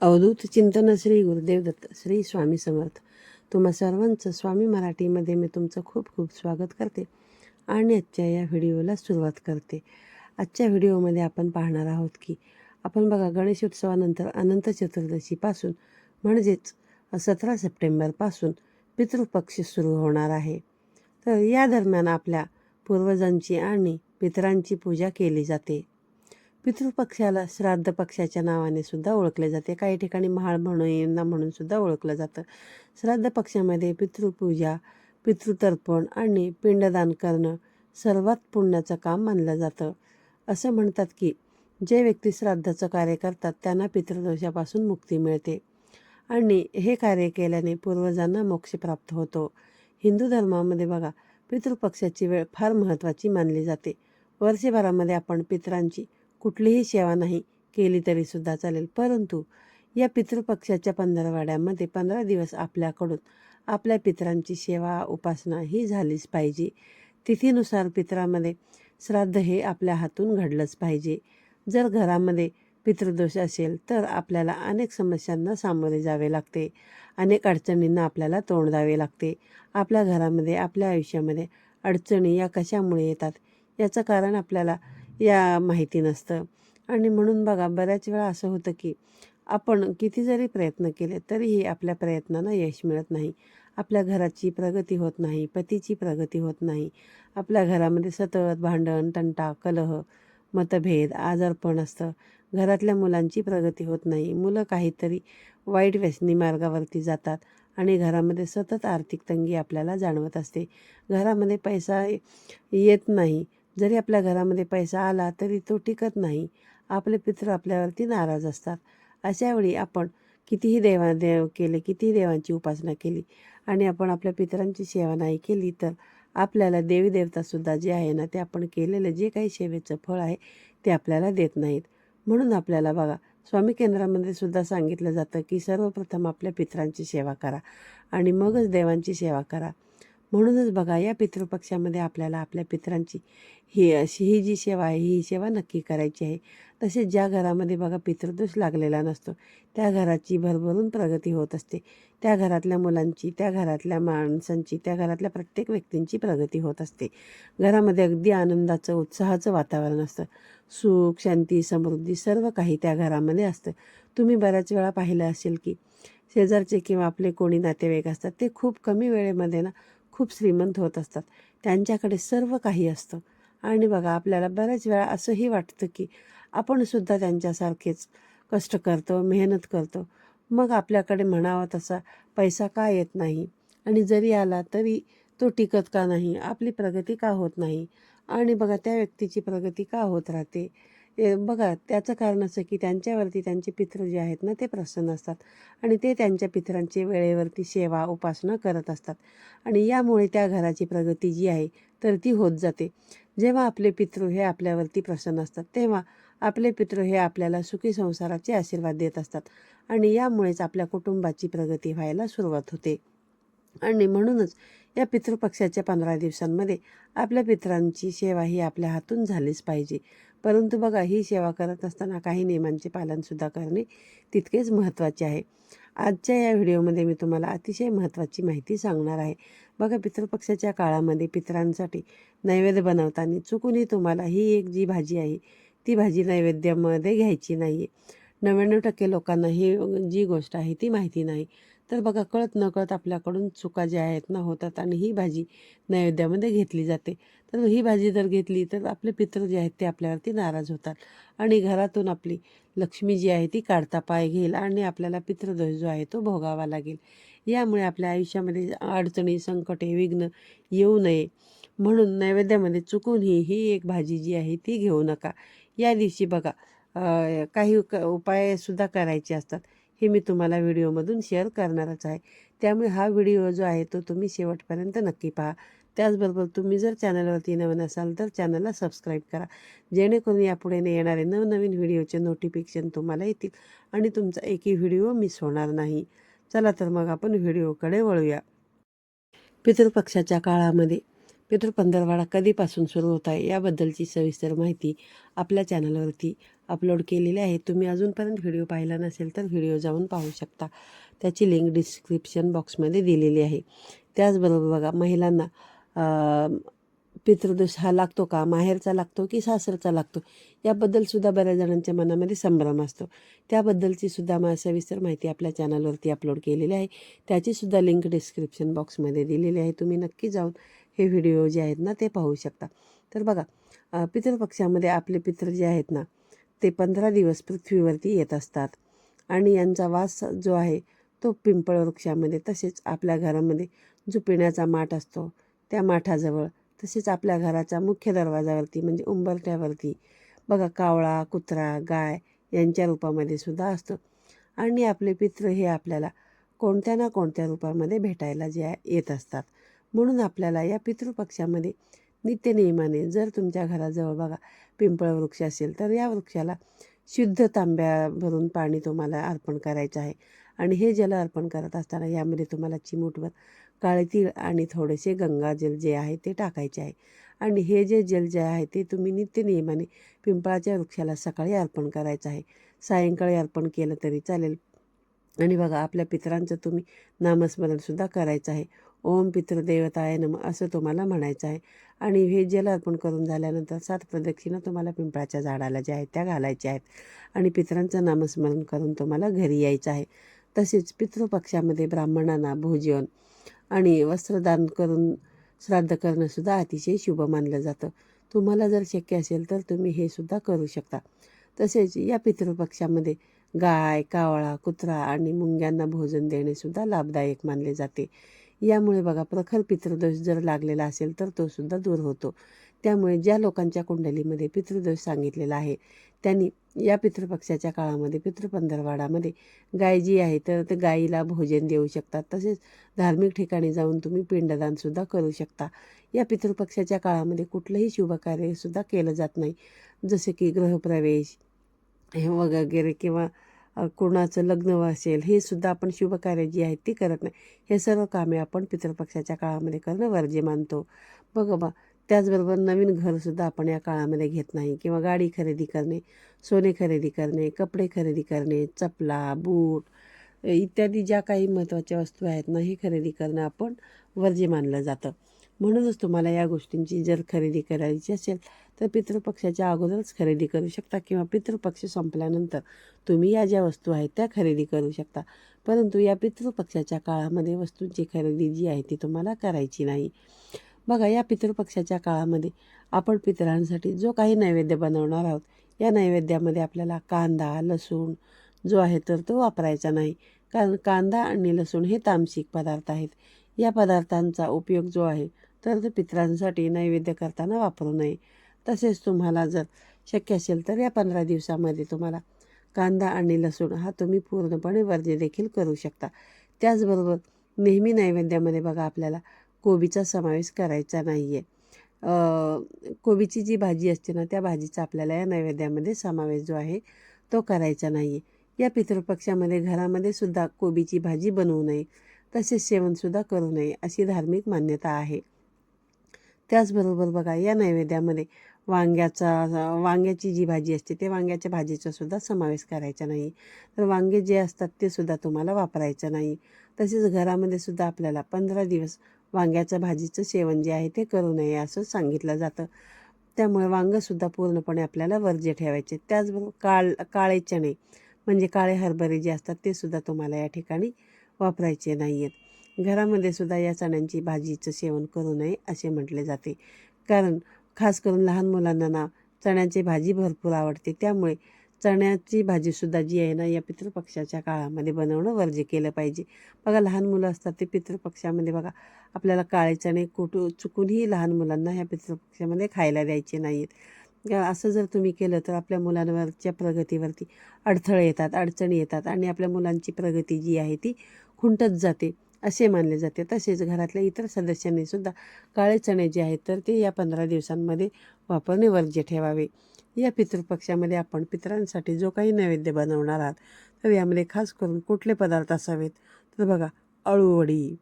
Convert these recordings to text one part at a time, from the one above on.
अवधूत चिंतन श्री गुरुदेव दत्त श्री स्वामी समर्थ. तुम्हा सर्वांचं स्वामी मराठीमध्ये मी तुमचं खूप खूप स्वागत करते आणि आजच्या या व्हिडिओला सुरुवात करते. आजच्या व्हिडिओमध्ये आपण पाहणार आहोत की आपण बघा गणेशोत्सवानंतर अनंत चतुर्दशीपासून म्हणजेच 17 सप्टेंबरपासून पितृपक्ष सुरू होणार आहे. तर या दरम्यान आपल्या पूर्वजांची आणि पितरांची पूजा केली जाते. पितृपक्षाला श्राद्ध पक्षाच्या नावाने सुद्धा ओळखले जाते. काही ठिकाणी महाळ म्हणून सुद्धा ओळखलं जातं. श्राद्ध पक्षामध्ये पितृपूजा, पितृतर्पण आणि पिंडदान करणं सर्वात पुण्याचं काम मानलं जातं. असं म्हणतात की जे व्यक्ती श्राद्धाचं कार्य करतात त्यांना पितृदोषापासून मुक्ती मिळते आणि हे कार्य केल्याने पूर्वजांना मोक्ष प्राप्त होतो. हिंदू धर्मामध्ये बघा पितृपक्षाची वेळ फार महत्त्वाची मानली जाते. वर्षभरामध्ये आपण पितरांची कुठलीही सेवा नाही केली तरीसुद्धा चालेल, परंतु या पितृपक्षाच्या पंधरवड्यामध्ये 15 दिवस आपल्याकडून आपल्या पितरांची सेवा उपासना ही झालीच पाहिजे. तिथीनुसार पितरामध्ये श्राद्ध हे आपल्या हातून घडलंच पाहिजे. जर घरामध्ये पितृदोष असेल तर आपल्याला अनेक समस्यांना सामोरे जावे लागते, अनेक अडचणींना आपल्याला तोंड द्यावे लागते. आपल्या घरामध्ये आपल्या आयुष्यामध्ये अडचणी या कशामुळे येतात याचं कारण आपल्याला माहिती नसतं. आणि म्हणून बघा बऱ्याच वेळा असं होतं की आपण किती जरी प्रयत्न केले तरीही आपल्या प्रयत्नांना यश मिळत नाही. आपल्या घराची प्रगती होत नाही, पतीची प्रगती होत नाही. आपल्या घरामध्ये सतत भांडण, तंटा, कलह, मतभेद, आजारपण असतं. घरातल्या मुलांची प्रगती होत नाही. मुलं काहीतरी वाईट व्यसनी मार्गावरती जातात आणि घरामध्ये सतत आर्थिक तंगी आपल्याला जाणवत असते. घरामध्ये पैसा येत नाही. जरी आपल्या घरामध्ये पैसा आला तरी तो टिकत नाही. आपले पितृ आपल्यावरती नाराज असतात. अशावेळी आपण कितीही देवादेव केले, कितीही देवांची उपासना केली आणि आपण आपल्या पितरांची सेवा नाही केली तर आपल्याला देवी देवतासुद्धा जे आहे ना ते आपण केलेलं जे काही सेवेचं फळ आहे ते आपल्याला देत नाहीत. म्हणून आपल्याला बघा स्वामी केंद्रामध्ये सुद्धा सांगितलं जातं की सर्वप्रथम आपल्या पितरांची सेवा करा आणि मगच देवांची सेवा करा. म्हणूनच बघा या पितृपक्षामध्ये आपल्याला आपल्या पितरांची ही जी सेवा आहे ही सेवा नक्की करायची आहे. तसेच ज्या घरामध्ये बघा पितृदोष लागलेला नसतो त्या घराची भरभरून प्रगती होत असते. त्या घरातल्या मुलांची, त्या घरातल्या माणसांची, त्या घरातल्या प्रत्येक व्यक्तींची प्रगती होत असते. घरामध्ये अगदी आनंदाचं, उत्साहाचं वातावरण असतं. सुख, शांती, समृद्धी सर्व काही त्या घरामध्ये असतं. तुम्ही बऱ्याच वेळा पाहिलं असेल की शेजारचे किंवा आपले कोणी नातेवाईक असतात ते खूप कमी वेळेमध्ये ना खूप श्रीमंत होत असतात. त्यांच्याकडे सर्व काही असतं आणि बघा आपल्याला बऱ्याच वेळा असंही वाटतं की आपण सुद्धा त्यांच्यासारखेच कष्ट करतो, मेहनत करतो. मग आपल्याकडे म्हणावा तसा पैसा का येत नाही आणि जरी आला तरी तो टिकत का नाही, आपली प्रगती का होत नाही आणि बघा त्या व्यक्तीची प्रगती का होत राहते. बघा त्याचं कारण असं की त्यांच्यावरती त्यांचे पितृ जे आहेत ना ते प्रसन्न असतात आणि ते त्यांच्या पितरांची वेळेवरती सेवा उपासना करत असतात आणि यामुळे त्या घराची प्रगती जी आहे तर ती होत जाते. जेव्हा आपले पितृ हे आपल्यावरती प्रसन्न असतात तेव्हा आपले पितृ हे आपल्याला सुखी संसाराचे आशीर्वाद देत असतात आणि यामुळेच आपल्या कुटुंबाची प्रगती व्हायला सुरुवात होते. आणि म्हणूनच या पितृपक्षाच्या 15 दिवसांमध्ये आपल्या पितरांची सेवा ही आपल्या हातून झालीच पाहिजे. परंतु बघा ही सेवा करत असताना काही नियमांचे पालनसुद्धा करणे तितकेच महत्त्वाचे आहे. आजच्या या व्हिडिओमध्ये मी तुम्हाला अतिशय महत्त्वाची माहिती सांगणार आहे. बघा पितृपक्षाच्या काळामध्ये पितरांसाठी नैवेद्य बनवताना चुकूनही तुम्हाला ही एक जी भाजी आहे ती भाजी नैवेद्यामध्ये घ्यायची नाही आहे. 99% लोकांना ही जी गोष्ट आहे ती माहिती नाही. तर बघा कळत नकळत आपल्याकडून चुका ज्या आहेत ना होतात आणि ही भाजी नैवेद्यामध्ये घेतली जाते. तर ही भाजी जर घेतली तर आपले पितृ जे आहेत ते आपल्यावरती नाराज होतात आणि घरातून आपली लक्ष्मी जी आहे ती काढता पाय घेईल आणि आपल्याला पितृदोष जो आहे तो भोगावा लागेल. यामुळे आपल्या आयुष्यामध्ये अडचणी, संकटे, विघ्न येऊ नये म्हणून नैवेद्यामध्ये चुकून ही एक भाजी जी आहे ती घेऊ नका. या दिवशी बघा काही उपायसुद्धा करायचे असतात. हे मी तुम्हाला व्हिडिओमधून शेअर करणारच आहे. त्यामुळे हा व्हिडिओ जो आहे तो तुम्ही शेवटपर्यंत नक्की पहा. त्याचबरोबर तुम्ही जर चॅनलवरती नवीन असाल तर चॅनलला सबस्क्राईब करा, जेणेकरून यापुढे येणारे नवनवीन व्हिडिओचे नोटिफिकेशन तुम्हाला येतील आणि तुमचा एकही व्हिडिओ मिस होणार नाही. चला तर मग आपण व्हिडिओकडे वळूया. पितृपक्षाच्या काळामध्ये पितृ पंधरवडा कधीपासून सुरू होत आहे याबद्दलची सविस्तर माहिती आपल्या चॅनलवरती अपलोड केलेले आहे. तुम्ही अजूनपर्यंत व्हिडिओ पाहिला नसेल तर व्हिडिओ जाऊन पाहू शकता. त्याची लिंक डिस्क्रिप्शन बॉक्समध्ये दिलेली आहे. त्याचबरोबर बघा, महिलांना पितृदोष हा लागतो का, माहेरचा लागतो की सासरचा लागतो, याबद्दलसुद्धा बऱ्याच जणांच्या मनामध्ये संभ्रम असतो. त्याबद्दलची सुद्धा सविस्तर माहिती आपल्या चॅनलवरती अपलोड केलेली आहे. त्याचीसुद्धा लिंक डिस्क्रिप्शन बॉक्समध्ये दिलेली आहे. तुम्ही नक्की जाऊन हे व्हिडिओ जे आहेत ना ते पाहू शकता. तर बघा, पितृपक्षामध्ये आपले पितृ जे आहेत ना ते 15 दिवस पृथ्वीवरती येत असतात आणि यांचा वास जो आहे तो पिंपळ वृक्षामध्ये, तसेच आपल्या घरामध्ये जो पिण्याचा माठ असतो त्या माठाजवळ, तसेच आपल्या घराच्या मुख्य दरवाजावरती म्हणजे उंबरठ्यावरती बघा कावळा, कुत्रा, गाय यांच्या रूपामध्ये सुद्धा असतो. आणि आपले पितृ हे आपल्याला कोणत्या ना कोणत्या रूपामध्ये भेटायला जे येत असतात. म्हणून आपल्याला या पितृपक्षामध्ये नित्यनियमाने जर तुमच्या घराजवळ बघा पिंपळ वृक्ष असेल तर या वृक्षाला शुद्ध तांब्या भरून पाणी तुम्हाला अर्पण करायचं आहे. आणि हे जल अर्पण करत असताना यामध्ये तुम्हाला चिमूटभर काळे तीळ आणि थोडेसे गंगाजल जे आहे ते टाकायचे आहे. आणि हे जे जल जे आहे ते तुम्ही नित्यनियमाने पिंपळाच्या वृक्षाला सकाळी अर्पण करायचं आहे. सायंकाळी अर्पण केलं तरी चालेल. आणि बघा, आपल्या पितरांचं तुम्ही नामस्मरणसुद्धा करायचं आहे. ओम पितृदेवताय नमः असं तुम्हाला म्हणायचं आहे. आणि हे जल अर्पण करून झाल्यानंतर 7 प्रदक्षिणा तुम्हाला पिंपळाच्या झाडाला ज्या आहेत त्या घालायच्या आहेत. आणि पितरांचं नामस्मरण करून तुम्हाला घरी यायचं आहे. तसेच पितृपक्षामध्ये ब्राह्मणांना भोजन आणि वस्त्रदान करून श्राद्ध करणंसुद्धा अतिशय शुभ मानलं जातं. तुम्हाला जर शक्य असेल तर तुम्ही हे सुद्धा करू शकता. तसेच या पितृपक्षामध्ये गाय, कावळा, कुत्रा आणि मुंग्यांना भोजन देणेसुद्धा लाभदायक मानले जाते. यामुळे बघा, प्रखर पितृदोष जर लागलेला असेल तर तो सुद्धा दूर होतो. त्यामुळे ज्या लोकांच्या कुंडलीमध्ये पितृदोष सांगितलेला आहे त्यांनी या पितृपक्षाच्या काळामध्ये पितृपंधरवाडामध्ये गाय जी आहे तर ते गायीला भोजन देऊ शकतात. तसेच धार्मिक ठिकाणी जाऊन तुम्ही पिंडदानसुद्धा करू शकता. या पितृपक्षाच्या काळामध्ये कुठलंही शुभकार्यसुद्धा केलं जात नाही, जसे की गृहप्रवेश हे वगैरे किंवा कोणाचं लग्न असेल हे सुद्धा आपण शुभकार्य जी आहेत ती करत नाही. हे सर्व कामे आपण पितृपक्षाच्या काळामध्ये करणं वर्ज्य मानतो. बघा त्याचबरोबर नवीन घरसुद्धा आपण या काळामध्ये घेत नाही, किंवा गाडी खरेदी करणे, सोने खरेदी करणे, कपडे खरेदी करणे, चपला, बूट इत्यादी ज्या काही महत्त्वाच्या वस्तू आहेत ना हे खरेदी करणं आपण वर्ज्य मानलं जातं. म्हणूनच तुम्हाला या गोष्टींची जर खरेदी करायची असेल तर पितृपक्षाच्या अगोदरच खरेदी करू शकता, किंवा पितृपक्ष संपल्यानंतर तुम्ही या ज्या वस्तू आहेत त्या खरेदी करू शकता. परंतु या पितृपक्षाच्या काळामध्ये वस्तूंची खरेदी जी आहे ती तुम्हाला करायची नाही. बघा, या पितृपक्षाच्या काळामध्ये आपण पितरांसाठी जो काही नैवेद्य बनवणार आहोत या नैवेद्यामध्ये आपल्याला कांदा, लसूण जो आहे तर तो वापरायचा नाही. कारण कांदा आणि लसूण हे तामसिक पदार्थ आहेत. या पदार्थांचा उपयोग जो आहे तर तो पितरांसाठी नैवेद्य करताना वापरू नये. तसेच तुम्हाला जर शक्य असेल तर या 15 दिवसामध्ये तुम्हाला कांदा आणि लसूण हा तुम्ही पूर्णपणे वर्ज्य देखील करू शकता. त्याचबरोबर नेहमी नैवेद्यामध्ये बघा आपल्याला कोबीचा समावेश करायचा नाही आहे. कोबीची जी भाजी असते ना त्या भाजीचा आपल्याला या नैवेद्यामध्ये समावेश जो आहे तो करायचा नाही आहे. या पितृपक्षामध्ये घरामध्ये सुद्धा कोबीची भाजी बनवू नये, तसेच सेवनसुद्धा करू नये अशी धार्मिक मान्यता आहे. त्याचबरोबर बघा, या नैवेद्यामध्ये वांग्याची जी भाजी असते ते वांग्याच्या भाजीचा सुद्धा समावेश करायचा नाही. तर वांगे जे असतात ते सुद्धा तुम्हाला वापरायचं नाही. तसेच घरामध्ये सुद्धा आपल्याला 15 दिवस वांग्याच्या भाजीचं सेवन जे आहे ते करू नये असं सांगितलं जातं. त्यामुळे वांगंसुद्धा पूर्णपणे आपल्याला वर्ज्य ठेवायचे. त्याचबरोबर काळे चणे म्हणजे काळे हरभरे जे असतात ते सुद्धा तुम्हाला या ठिकाणी वापरायचे नाही आहेत. घरामध्ये सुद्धा या चण्यांची भाजीचं सेवन करू नये असे म्हटले जाते. कारण खास करून लहान मुलांना ना चण्याची भाजी भरपूर आवडते. त्यामुळे चण्याची भाजीसुद्धा जी आहे ना या पितृपक्षाच्या काळामध्ये बनवणं वर्ज्य केलं पाहिजे. बघा, लहान मुलं असतात ते पितृपक्षामध्ये बघा आपल्याला काळे चणे चुकूनही लहान मुलांना ह्या पितृपक्षामध्ये खायला द्यायचे नाहीत. असं जर तुम्ही केलं तर आपल्या मुलांवरच्या प्रगतीवरती अडथळे येतात, अडचणी येतात आणि आपल्या मुलांची प्रगती जी आहे ती खुंटत जाते असे मानले जाते. तसेच घरातल्या इतर सदस्यांनी सुद्धा काळे चणे जे आहेत तर ते या 15 दिवसांमध्ये वापरणे वर्ज्य ठेवावे. या पितृपक्षामध्ये आपण पितरांसाठी जो काही नैवेद्य बनवणार आहात तर यामध्ये खास करून कुठले पदार्थ असावेत तर बघा, अळूवडी,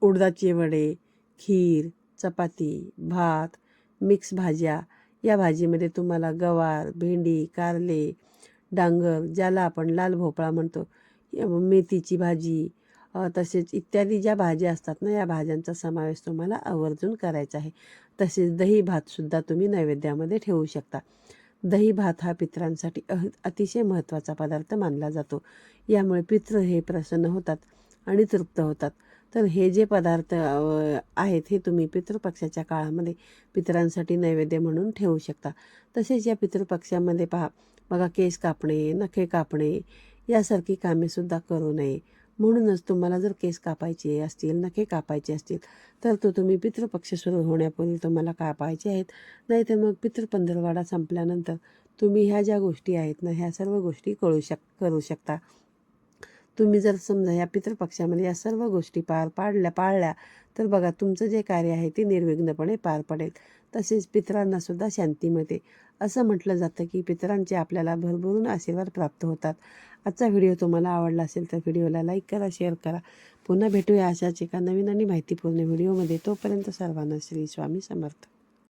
उडदाचे वडे, खीर, चपाती, भात, मिक्स भाज्या या भाजीमध्ये तुम्हाला गवार, भेंडी, कारले, डांगर, ज्याला आपण लाल भोपळा म्हणतो, मेथीची भाजी, तसेच इत्यादी ज्या भाज्या असतात ना, या भाज्यांचा समावेश तुम्हाला आवर्जून करायचा आहे. तसेच दही भातसुद्धा तुम्ही नैवेद्यामध्ये ठेवू शकता. दही भात हा पितरांसाठी अतिशय महत्त्वाचा पदार्थ मानला जातो. यामुळे पितृ हे प्रसन्न होतात आणि तृप्त होतात. तर हे जे पदार्थ आहेत हे तुम्ही पितृपक्षाच्या काळामध्ये पितरांसाठी नैवेद्य म्हणून ठेवू शकता. तसेच या पितृपक्षामध्ये बघा, केस कापणे, नखे कापणे यासारखी कामेसुद्धा करू नये. म्हणूनच तुम्हाला जर केस कापायचे असतील, नखे कापायचे असतील, तर तुम्ही पितृपक्ष सुरू होण्यापूर्वी तुम्हाला कापायचे आहेत. नाहीतर मग पितृपंधरवडा संपल्यानंतर तुम्ही ह्या ज्या गोष्टी आहेत ना, ह्या सर्व गोष्टी करू शकता. तुम्ही जर समजा या पितृपक्षामध्ये या सर्व गोष्टी पाळल्या तर बघा, तुमचं जे कार्य आहे ते निर्विघ्नपणे पार पडेल. तसेच पितरांनासुद्धा शांती मिळते. असं म्हटलं जातं की पितरांचे आपल्याला भरभरून आशीर्वाद प्राप्त होतात. आजचा व्हिडिओ तुम्हाला आवडला असेल तर व्हिडिओला लाईक करा, शेअर करा. पुन्हा भेटूया अशाच एका नवीन आणि माहितीपूर्ण व्हिडिओमध्ये. तोपर्यंत सर्वांना श्री स्वामी समर्थ.